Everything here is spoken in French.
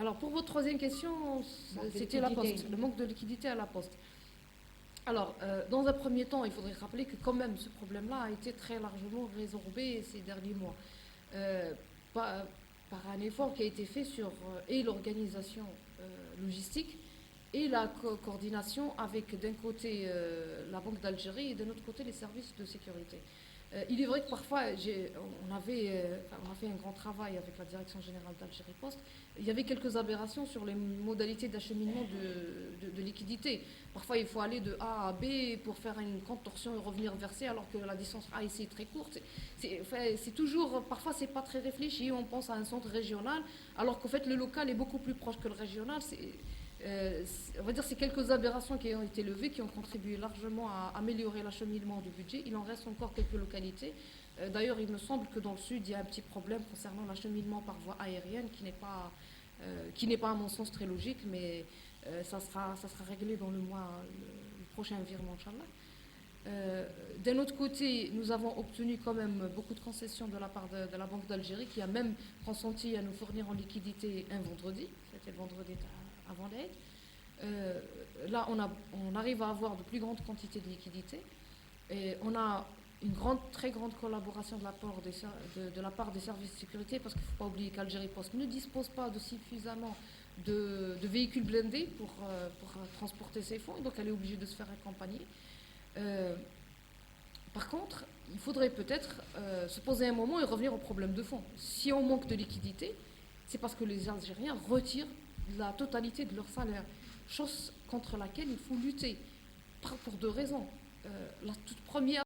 Alors, pour votre troisième question, c'était la Poste, le manque de liquidité à la Poste. Alors, dans un premier temps, il faudrait rappeler que quand même ce problème-là a été très largement résorbé ces derniers mois par, par un effort qui a été fait sur et l'organisation logistique et la coordination avec d'un côté la Banque d'Algérie et de l'autre côté les services de sécurité. Il est vrai que parfois, on a fait un grand travail avec la Direction générale d'Algérie Poste. Il y avait quelques aberrations sur les modalités d'acheminement de liquidités. Parfois, il faut aller de A à B pour faire une contorsion et revenir verser, alors que la distance A ici est très courte. C'est toujours, parfois, c'est pas très réfléchi. On pense à un centre régional, alors qu'en fait, le local est beaucoup plus proche que le régional. On va dire c'est quelques aberrations qui ont été levées, qui ont contribué largement à améliorer l'acheminement du budget. Il en reste encore quelques localités. D'ailleurs, il me semble que dans le sud, il y a un petit problème concernant l'acheminement par voie aérienne qui n'est pas à mon sens très logique, mais ça sera réglé dans le prochain virement, Inch'Allah. D'un autre côté, nous avons obtenu quand même beaucoup de concessions de la part de la Banque d'Algérie, qui a même consenti à nous fournir en liquidité un vendredi. C'était le vendredi avant l'aide. Là, on arrive à avoir de plus grandes quantités de liquidités. Et on a une très grande collaboration de la part des services de sécurité, parce qu'il ne faut pas oublier qu'Algérie Post ne dispose pas de suffisamment de véhicules blindés pour transporter ses fonds, donc elle est obligée de se faire accompagner. Par contre, il faudrait peut-être se poser un moment et revenir au problème de fond. Si on manque de liquidité, c'est parce que les Algériens retirent la totalité de leur salaire, chose contre laquelle il faut lutter pour deux raisons. La toute première,